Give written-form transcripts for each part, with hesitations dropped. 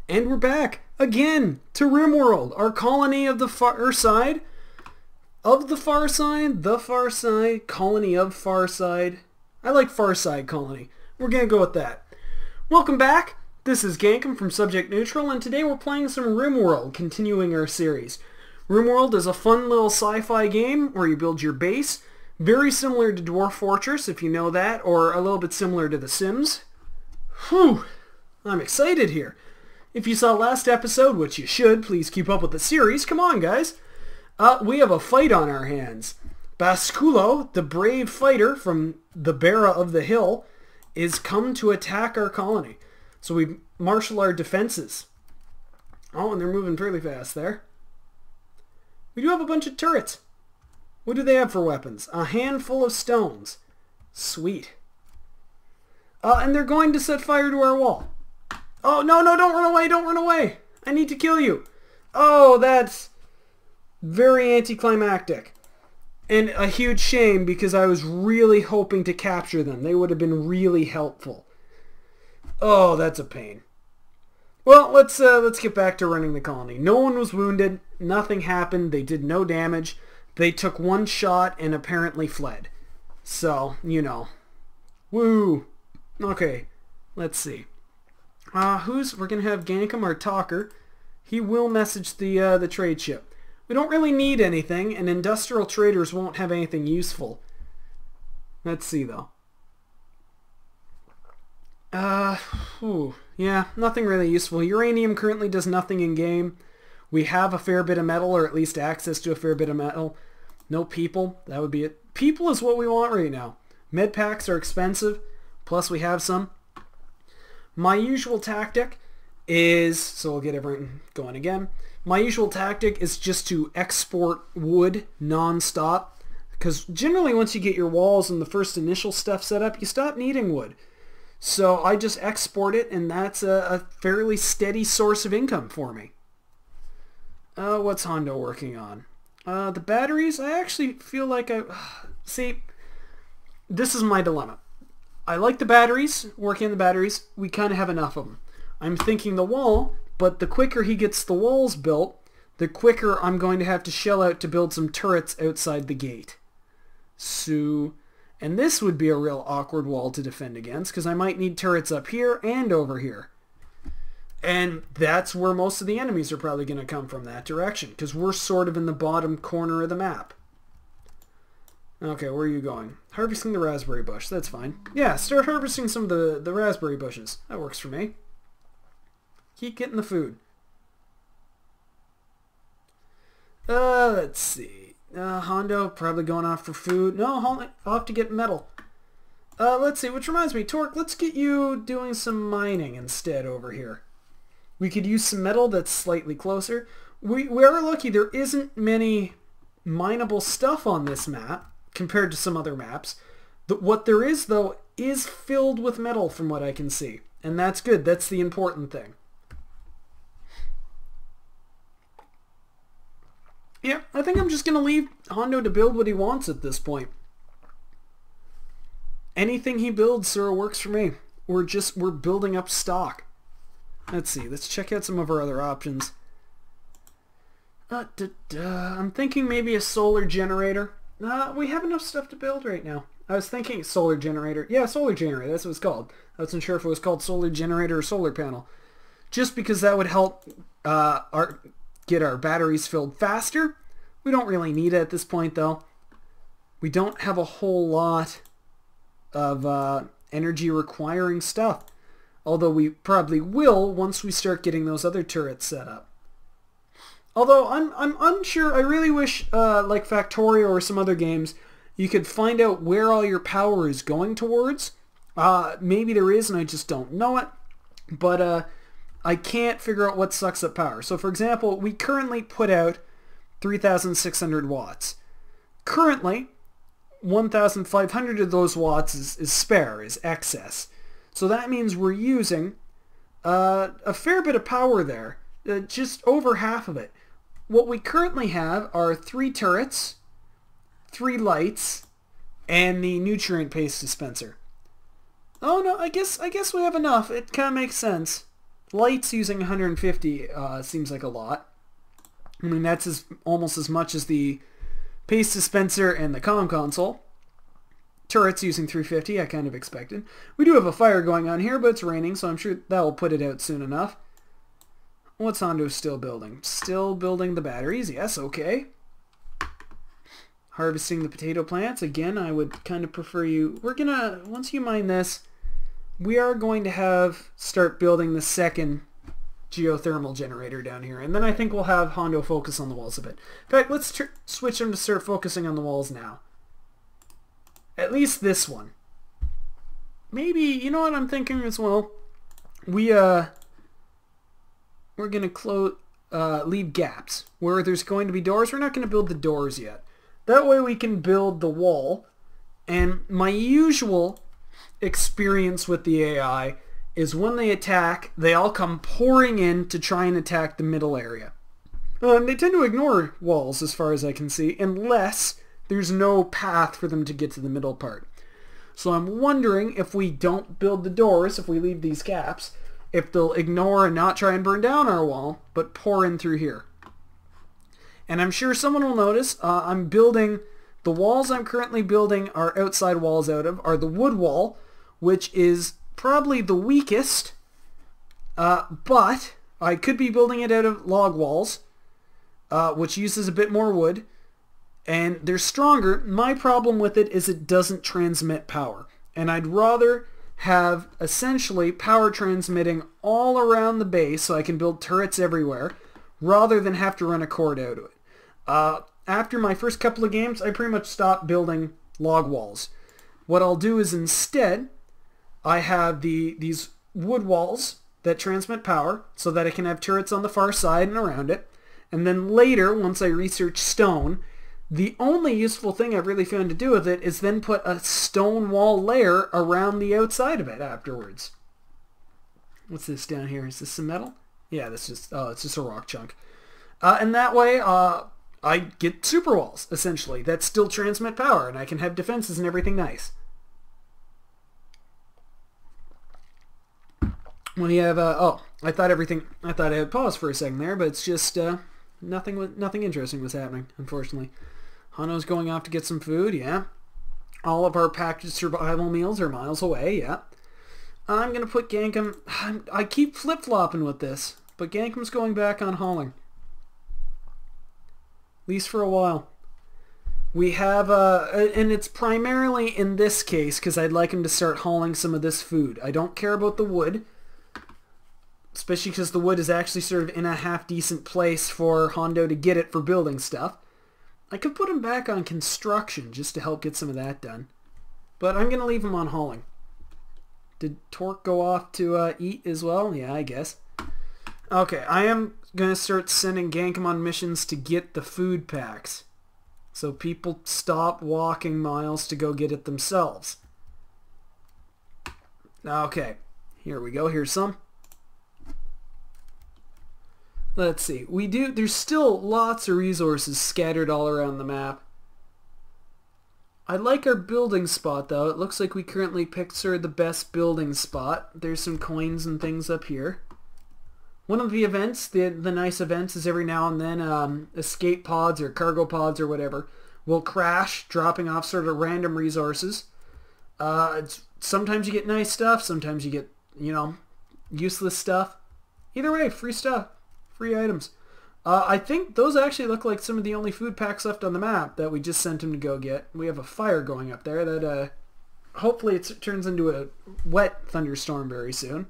And we're back again to Rimworld, our colony of the far side. Of the far side, the far side, colony of far side. I like far side colony. We're gonna go with that. Welcome back. This is Gankum from Subject Neutral, and today we're playing some Rimworld, continuing our series. Rimworld is a fun little sci-fi game where you build your base. Very similar to Dwarf Fortress, if you know that, or a little bit similar to The Sims. Whew! I'm excited here. If you saw last episode, which you should, please keep up with the series. Come on, guys. We have a fight on our hands. Basculo, the brave fighter from the Bara of the Hill, is come to attack our colony. So we marshal our defenses. Oh, and they're moving fairly fast there. We do have a bunch of turrets. What do they have for weapons? A handful of stones. Sweet. And they're going to set fire to our wall. Oh, no, don't run away, don't run away. I need to kill you. Oh, that's very anticlimactic. And a huge shame because I was really hoping to capture them. They would have been really helpful. Oh, that's a pain. Well, let's get back to running the colony. No one was wounded. Nothing happened. They did no damage. They took one shot and apparently fled. So, you know. Woo. Okay, let's see. We're going to have Gankum, our talker. He will message the trade ship. We don't really need anything, and industrial traders won't have anything useful. Let's see, though. Yeah, nothing really useful. Uranium currently does nothing in-game. We have a fair bit of metal, or at least access to a fair bit of metal. No people. That would be it. People is what we want right now. Med packs are expensive, plus we have some. My usual tactic is, so we'll get everything going again. My usual tactic is just to export wood non-stop. Because generally once you get your walls and the first initial stuff set up, you stop needing wood. So I just export it, and that's a fairly steady source of income for me. What's Hondo working on? The batteries, I actually feel like see, this is my dilemma. I like the batteries, working on the batteries. We kind of have enough of them. I'm thinking the wall, but the quicker he gets the walls built, the quicker I'm going to have to shell out to build some turrets outside the gate. So, and this would be a real awkward wall to defend against, because I might need turrets up here and over here. And that's where most of the enemies are probably going to come from, that direction, because we're sort of in the bottom corner of the map. Okay, where are you going? Harvesting the raspberry bush. That's fine. Yeah, start harvesting some of the raspberry bushes. That works for me. Keep getting the food. Let's see. Hondo probably going off for food. No, I'll have to get metal. Let's see, which reminds me, Torque, let's get you doing some mining instead over here. We could use some metal that's slightly closer. We are lucky there isn't many mineable stuff on this map compared to some other maps. What there is, though, is filled with metal from what I can see. And that's good. That's the important thing. Yeah, I think I'm just going to leave Hondo to build what he wants at this point. Anything he builds sort of works for me. We're building up stock. Let's see. Let's check out some of our other options. I'm thinking maybe a solar generator. We have enough stuff to build right now. I was thinking solar generator. Yeah, solar generator. That's what it's called. I wasn't sure if it was called solar generator or solar panel. Just because that would help get our batteries filled faster. We don't really need it at this point, though. We don't have a whole lot of energy requiring stuff. Although we probably will once we start getting those other turrets set up. Although I'm unsure. I really wish, like Factorio or some other games, you could find out where all your power is going towards. Maybe there is, and I just don't know it. But I can't figure out what sucks up power. So, for example, we currently put out 3,600 watts. Currently, 1,500 of those watts is spare, is excess. So that means we're using a fair bit of power there, just over half of it. What we currently have are 3 turrets, 3 lights, and the nutrient paste dispenser. Oh no, I guess we have enough. It kind of makes sense. Lights using 150 seems like a lot. I mean, that's almost as much as the paste dispenser and the comm console. Turrets using 350, I kind of expected. We do have a fire going on here, but it's raining, so I'm sure that will put it out soon enough. What's Hondo still building? Still building the batteries, yes, okay. Harvesting the potato plants. Again, I would kind of prefer you... We're gonna... Once you mine this, we are going to start building the second geothermal generator down here. And then I think we'll have Hondo focus on the walls a bit. In fact, let's switch him to start focusing on the walls now. At least this one. Maybe, you know what I'm thinking as well? We're going to leave gaps where there's going to be doors. We're not going to build the doors yet. That way we can build the wall. And my usual experience with the AI is when they attack, they all come pouring in to try and attack the middle area. They tend to ignore walls as far as I can see, unless there's no path for them to get to the middle part. So I'm wondering if we don't build the doors, if we leave these gaps, if they'll ignore and not try and burn down our wall, but pour in through here. And I'm sure someone will notice I'm building, the walls I'm currently building are outside walls are the wood wall, which is probably the weakest, but I could be building it out of log walls, which uses a bit more wood, and they're stronger. My problem with it is it doesn't transmit power, and I'd rather have essentially power transmitting all around the base so I can build turrets everywhere, rather than have to run a cord out of it. After my first couple of games, I pretty much stopped building log walls. What I'll do is instead, I have these wood walls that transmit power so that I can have turrets on the far side and around it. And then later, once I research stone, the only useful thing I've really found to do with it is then put a stone wall layer around the outside of it afterwards. What's this down here? Is this some metal? Yeah, that's just, oh, it's just a rock chunk. And that way, I get super walls, essentially, that still transmit power, and I can have defenses and everything nice. When you have, oh, I thought I had paused for a second there, but it's just, nothing interesting was happening, unfortunately. Hano's going off to get some food, yeah. All of our packaged survival meals are miles away, yeah. I'm going to put Gankum... I keep flip-flopping with this, but Gankum's going back on hauling. At least for a while. We have, and it's primarily in this case because I'd like him to start hauling some of this food. I don't care about the wood, especially because the wood is actually sort of in a half-decent place for Hondo to get it for building stuff. I could put him back on construction just to help get some of that done. But I'm going to leave him on hauling. Did Torque go off to eat as well? Yeah, I guess. Okay, I am going to start sending Gankum on missions to get the food packs. So people stop walking miles to go get it themselves. Okay, here we go. Here's some. Let's see. There's still lots of resources scattered all around the map. I like our building spot, though. It looks like we currently picked sort of the best building spot. There's some coins and things up here. One of the events, the nice events, is every now and then escape pods or cargo pods or whatever will crash, dropping off sort of random resources. Sometimes you get nice stuff, sometimes you get, useless stuff. Either way, free stuff, free items. I think those actually look like some of the only food packs left on the map that we just sent him to go get. We have a fire going up there that hopefully it turns into a wet thunderstorm very soon.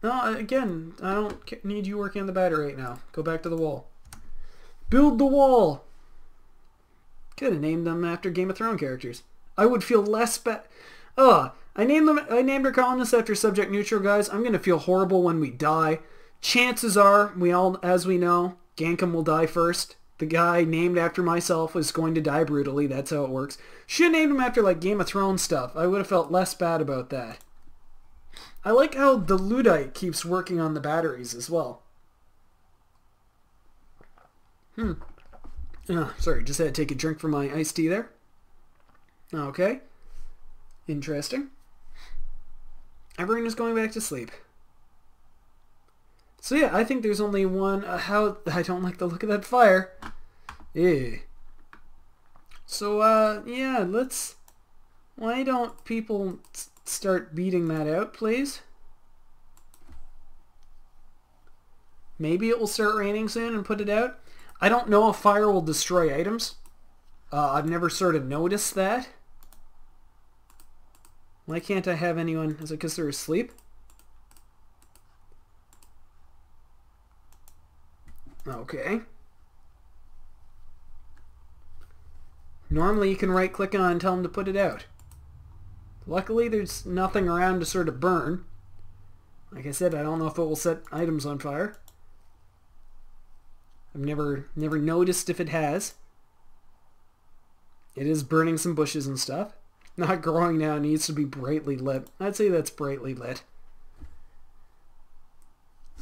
No, again, I don't need you working on the battery right now. Go back to the wall. Build the wall! Could have named them after Game of Thrones characters. I would feel less bad. I named our colonists after subject neutral guys. I'm gonna feel horrible when we die. Chances are, as we know, Gankum will die first. The guy named after myself is going to die brutally. That's how it works. Should have named him after like Game of Thrones stuff. I would have felt less bad about that. I like how the Luddite keeps working on the batteries as well. Sorry, just had to take a drink from my iced tea there. Okay. Interesting. Everyone is going back to sleep. So yeah, I think there's only one. How I don't like the look of that fire. Ew. So yeah, let's. Why don't people start beating that out, please? Maybe it will start raining soon and put it out. I don't know if fire will destroy items. I've never sort of noticed that. Why can't I have anyone? Is it because they're asleep? Okay. Normally you can right click on and tell them to put it out. Luckily there's nothing around to sort of burn. Like I said, I don't know if it will set items on fire. I've never noticed if it has. It is burning some bushes and stuff. Not growing now, it needs to be brightly lit. I'd say that's brightly lit.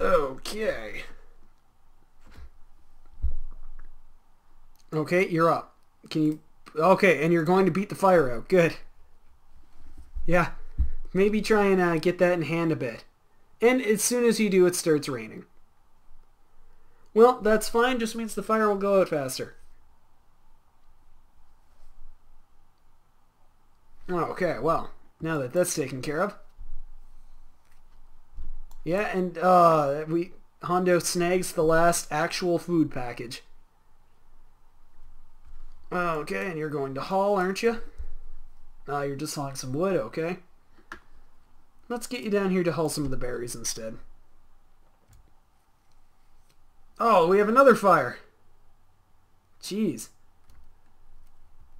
Okay. Okay, you're up. Can you... Okay, and you're going to beat the fire out. Good. Yeah. Maybe try and get that in hand a bit. And as soon as you do, it starts raining. Well, that's fine. Just means the fire will go out faster. Okay, well, now that that's taken care of. Yeah, and Hondo snags the last actual food package. Okay, and you're going to haul, aren't you? You're just hauling some wood, okay. Let's get you down here to haul some of the berries instead. Oh, we have another fire. Jeez.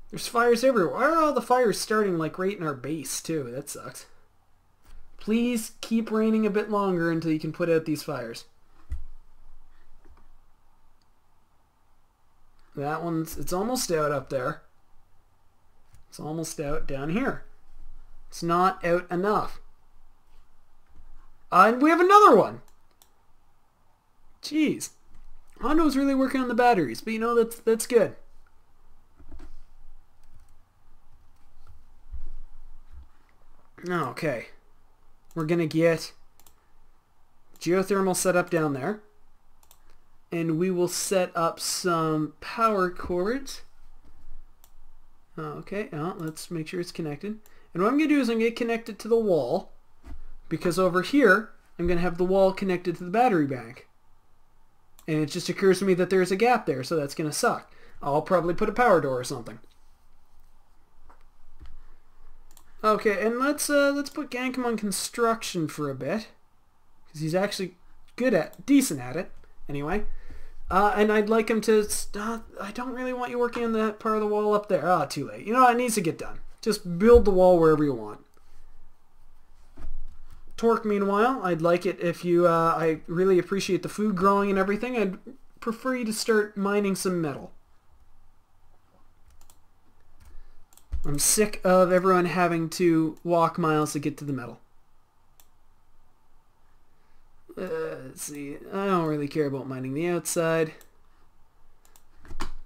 There's fires everywhere. Why are all the fires starting like right in our base too? That sucks. Please keep raining a bit longer until you can put out these fires. That one's, it's almost out up there. It's almost out down here. It's not out enough. And we have another one. Jeez. Hondo's really working on the batteries, but you know, that's good. Okay. We're going to get geothermal set up down there. And we will set up some power cords. Okay, let's make sure it's connected. And what I'm going to do is I'm going to connect it to the wall. Because over here, I'm going to have the wall connected to the battery bank. And it just occurs to me that there's a gap there, so that's going to suck. I'll probably put a power door or something. Okay, and let's put Gankum on construction for a bit. Because he's actually decent at it. Anyway. And I'd like him to... I don't really want you working on that part of the wall up there. Too late. You know, it needs to get done. Just build the wall wherever you want. Torque, meanwhile, I'd like it if you... I really appreciate the food growing and everything. I'd prefer you to start mining some metal. I'm sick of everyone having to walk miles to get to the metal. Let's see. I don't really care about mining the outside.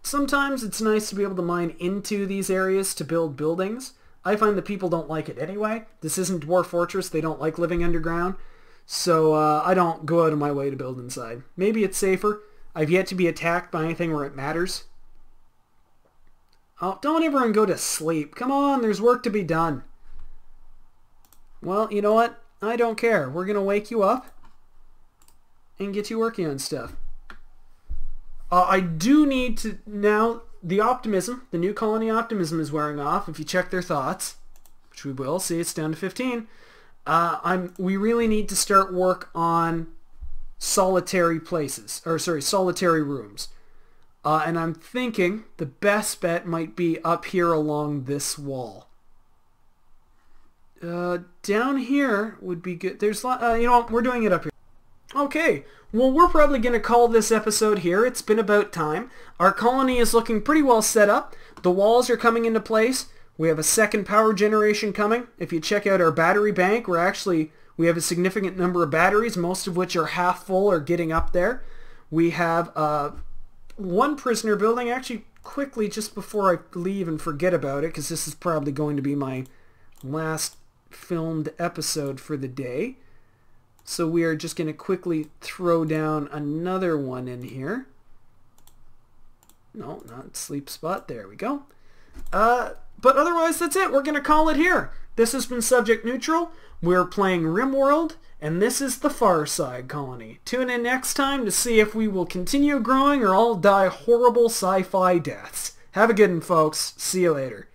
Sometimes it's nice to be able to mine into these areas to build buildings. I find that people don't like it anyway. This isn't Dwarf Fortress. They don't like living underground. So I don't go out of my way to build inside. Maybe it's safer. I've yet to be attacked by anything where it matters. Oh, don't everyone go to sleep. Come on, there's work to be done. Well, you know what? I don't care. We're going to wake you up and get you working on stuff. I do need to... Now, the optimism, the new colony optimism is wearing off. If you check their thoughts, which we will, see it's down to 15. We really need to start work on solitary places. Or, sorry, solitary rooms. And I'm thinking the best bet might be up here along this wall. Down here would be good. There's, you know, we're doing it up here. Okay, well, we're probably going to call this episode here. It's been about time. Our colony is looking pretty well set up. The walls are coming into place. We have a second power generation coming. If you check out our battery bank, we have a significant number of batteries, most of which are half full or getting up there. We have one prisoner building. Actually, quickly, just before I leave and forget about it, because this is probably going to be my last filmed episode for the day. So we are just going to quickly throw down another one in here. No, not sleep spot. There we go. But otherwise, that's it. We're going to call it here. This has been Subject Neutral. We're playing Rimworld, and this is the Far Side Colony. Tune in next time to see if we will continue growing or all die horrible sci-fi deaths. Have a good one, folks. See you later.